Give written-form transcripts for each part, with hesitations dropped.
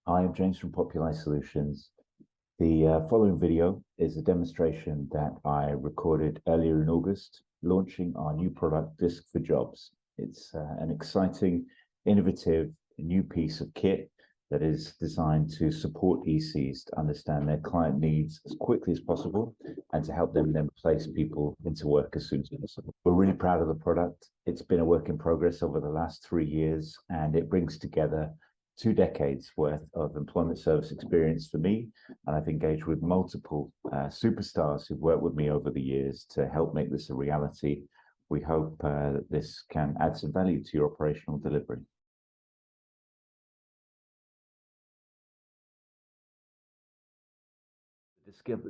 Hi, I'm James from Populi Solutions. The following video is a demonstration that I recorded earlier in August, launching our new product, DISC4Jobs. It's an exciting, innovative, new piece of kit that is designed to support ECs to understand their client needs as quickly as possible and to help them then place people into work as soon as possible. We're really proud of the product. It's been a work in progress over the last 3 years, and it brings together 2 decades worth of employment service experience for me, and I've engaged with multiple superstars who've worked with me over the years to help make this a reality. We hope that this can add some value to your operational delivery.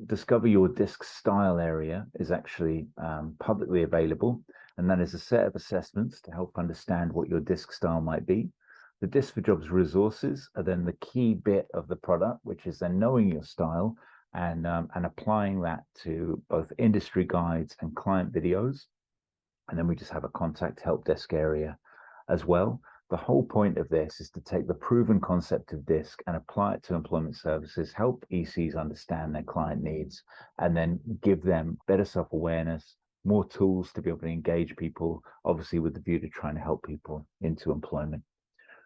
Discover Your DISC Style area is actually publicly available, and that is a set of assessments to help understand what your DISC style might be. The DISC4Jobs resources are then the key bit of the product, which is then knowing your style and applying that to both industry guides and client videos. And then we just have a contact help desk area as well. The whole point of this is to take the proven concept of DISC and apply it to employment services, help ECs understand their client needs, and then give them better self-awareness, more tools to be able to engage people, obviously with the view to trying to help people into employment.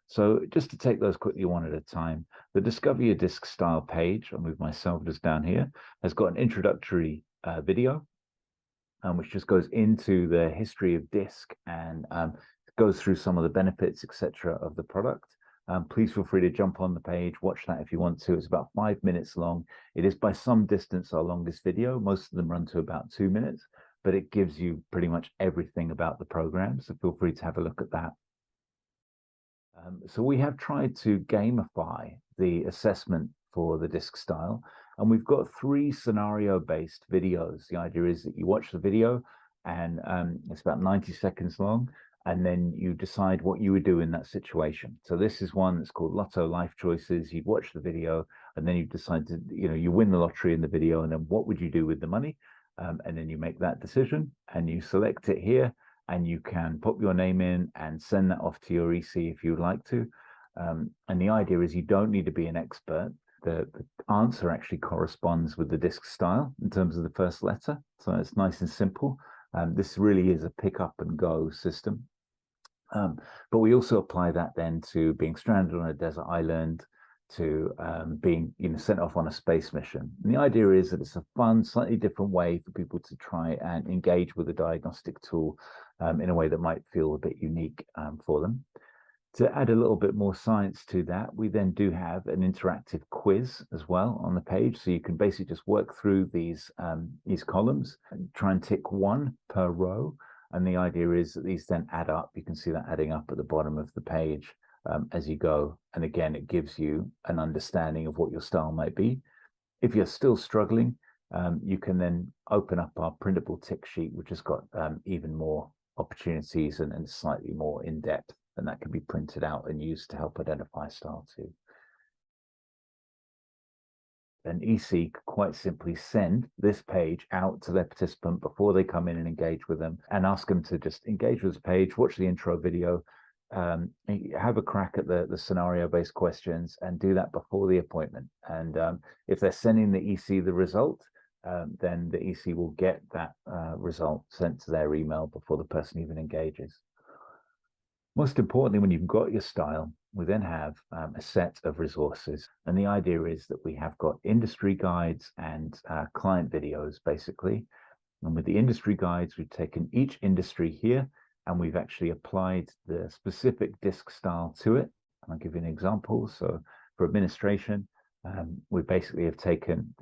So just to take those quickly one at a time, the Discover Your DISC Style page, I'll move myself just down here, has got an introductory video, which just goes into the history of DISC and goes through some of the benefits, etc., of the product. Please feel free to jump on the page, watch that if you want to. It's about 5 minutes long. It is by some distance our longest video. Most of them run to about 2 minutes, but it gives you pretty much everything about the program. So feel free to have a look at that. So we have tried to gamify the assessment for the DISC style, and we've got 3 scenario-based videos. The idea is that you watch the video, and it's about 90 seconds long, and then you decide what you would do in that situation. So this is one that's called Lotto Life Choices. You'd watch the video, and then you decide to, you win the lottery in the video, and then what would you do with the money? And then you make that decision, and you select it here, and you can put your name in and send that off to your EC if you would like to. And the idea is you don't need to be an expert. The answer actually corresponds with the DISC style in terms of the first letter. So it's nice and simple. This really is a pick up and go system. But we also apply that then to being stranded on a desert island, to being sent off on a space mission. And the idea is that it's a fun, slightly different way for people to try and engage with a diagnostic tool in a way that might feel a bit unique for them. To add a little bit more science to that, we then do have an interactive quiz as well on the page. So you can basically just work through these columns and try and tick 1 per row. And the idea is that these then add up. You can see that adding up at the bottom of the page as you go. And again, it gives you an understanding of what your style might be. If you're still struggling, you can then open up our printable tick sheet, which has got even more opportunities and slightly more in depth, and that can be printed out and used to help identify style too. An EC could quite simply send this page out to their participant before they come in and engage with them, and ask them to just engage with this page, watch the intro video, have a crack at the scenario-based questions, and do that before the appointment. And if they're sending the EC the result, then the EC will get that result sent to their email before the person even engages. Most importantly, when you've got your style, we then have a set of resources. And the idea is that we have got industry guides and client videos, basically. And with the industry guides, we've taken each industry here, and we've actually applied the specific DISC style to it. And I'll give you an example. So for administration, we basically have taken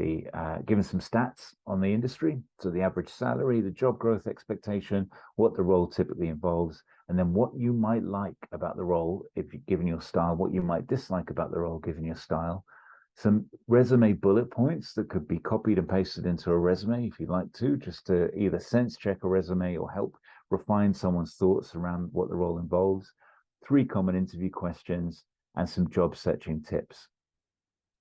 given some stats on the industry. So the average salary, the job growth expectation, what the role typically involves, and then what you might like about the role if you're given your style, what you might dislike about the role given your style. Some resume bullet points that could be copied and pasted into a resume if you'd like to, just to either sense check a resume or help refine someone's thoughts around what the role involves. 3 common interview questions and some job searching tips.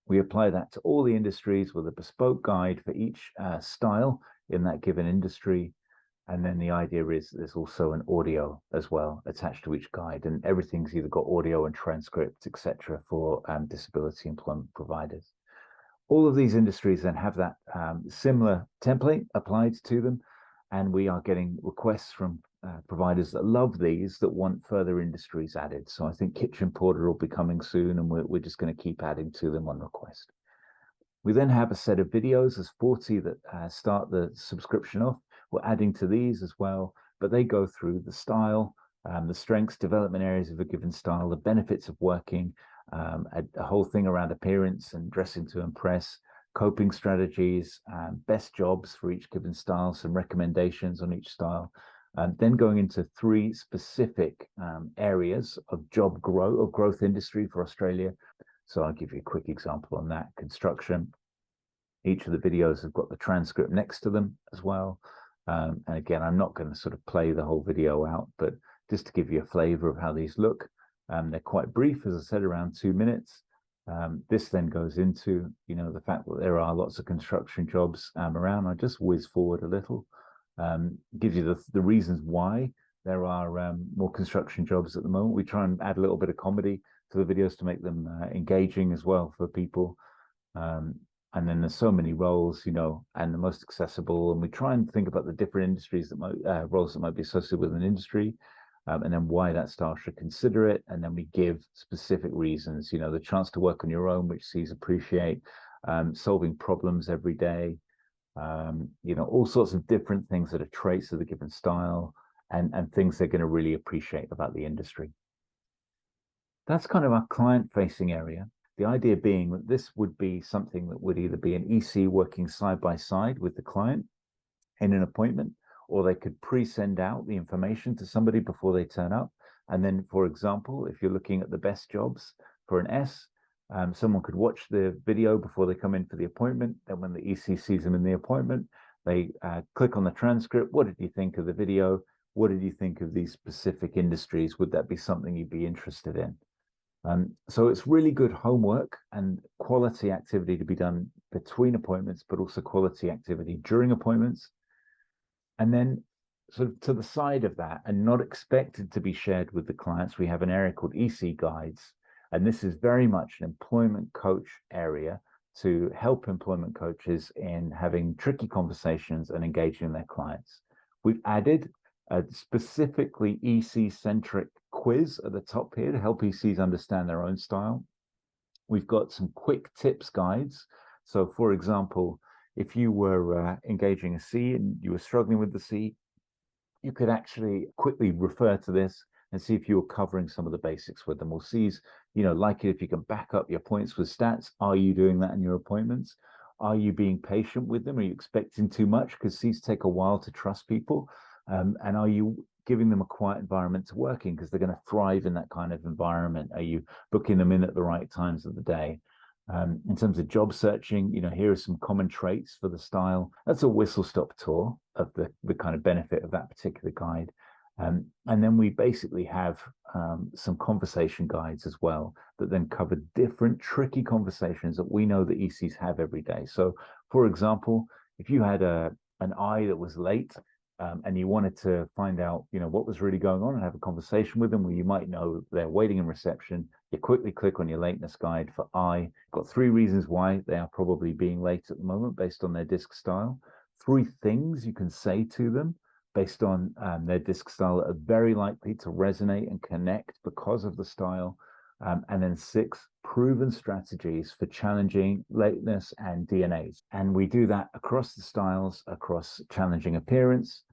We apply that to all the industries with a bespoke guide for each style in that given industry. And then the idea is there's also an audio as well attached to each guide, and everything's either got audio and transcripts, etc., for disability employment providers. All of these industries then have that similar template applied to them, and we are getting requests from providers that love these, that want further industries added. So I think kitchen porter will be coming soon, and we're just going to keep adding to them on request. We then have a set of videos, there's 40 that start the subscription off. We're adding to these as well, but they go through the style, the strengths, development areas of a given style, the benefits of working, a whole thing around appearance and dressing to impress, coping strategies, best jobs for each given style, some recommendations on each style, then going into 3 specific areas of growth industry for Australia. So I'll give you a quick example on that. Construction. Each of the videos have got the transcript next to them as well. And again, I'm not going to sort of play the whole video out, but just to give you a flavor of how these look. They're quite brief, as I said, around 2 minutes. This then goes into, the fact that there are lots of construction jobs around. I just whiz forward a little. Gives you the reasons why there are more construction jobs at the moment. We try and add a little bit of comedy to the videos to make them engaging as well for people. And then there's so many roles, and the most accessible. And we try and think about the different industries that might, roles that might be associated with an industry, and then why that staff should consider it. And then we give specific reasons, the chance to work on your own, which Cs appreciate, solving problems every day, all sorts of different things that are traits of the given style, and things they're going to really appreciate about the industry. That's kind of our client-facing area. The idea being that this would be something that would either be an EC working side by side with the client in an appointment, or they could pre-send out the information to somebody before they turn up. And then, for example, if you're looking at the best jobs for an S, someone could watch the video before they come in for the appointment. Then when the EC sees them in the appointment, they click on the transcript. What did you think of the video? What did you think of these specific industries? Would that be something you'd be interested in? So it's really good homework and quality activity to be done between appointments, but also quality activity during appointments. And then sort of to the side of that, and not expected to be shared with the clients, we have an area called EC Guides. And this is very much an employment coach area to help employment coaches in having tricky conversations and engaging their clients. We've added a specifically EC-centric quiz at the top here to help ECs understand their own style. We've got some quick tips guides. So, for example, if you were engaging a C and you were struggling with the C, you could actually quickly refer to this and see if you were covering some of the basics with them. Or C's, like it if you can back up your points with stats. Are you doing that in your appointments? Are you being patient with them? Are you expecting too much? Because C's take a while to trust people. And are you giving them a quiet environment to work in, because they're going to thrive in that kind of environment? Are you booking them in at the right times of the day? In terms of job searching, here are some common traits for the style. That's a whistle-stop tour of the kind of benefit of that particular guide. And then we basically have some conversation guides as well that then cover different tricky conversations that we know that ECs have every day. So, for example, if you had an I that was late, and you wanted to find out, what was really going on and have a conversation with them, where you might know they're waiting in reception, you quickly click on your lateness guide for I. Got 3 reasons why they are probably being late at the moment based on their DISC style. 3 things you can say to them based on their DISC style that are very likely to resonate and connect because of the style. And then 6 proven strategies for challenging lateness and DNAs. And we do that across the styles, across challenging appearance,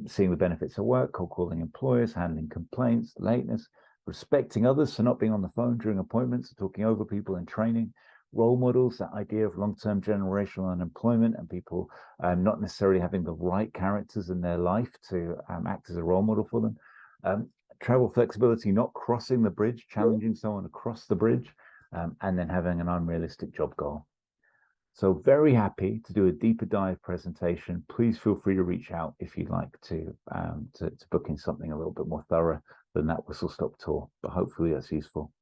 seeing the benefits of work, cold calling employers, handling complaints, lateness, respecting others, so not being on the phone during appointments, talking over people in training, role models, that idea of long-term generational unemployment and people not necessarily having the right characters in their life to act as a role model for them. Travel flexibility, not crossing the bridge, challenging someone across the bridge, and then having an unrealistic job goal. So very happy to do a deeper dive presentation. Please feel free to reach out if you'd like to book in something a little bit more thorough than that whistle-stop tour, but hopefully that's useful.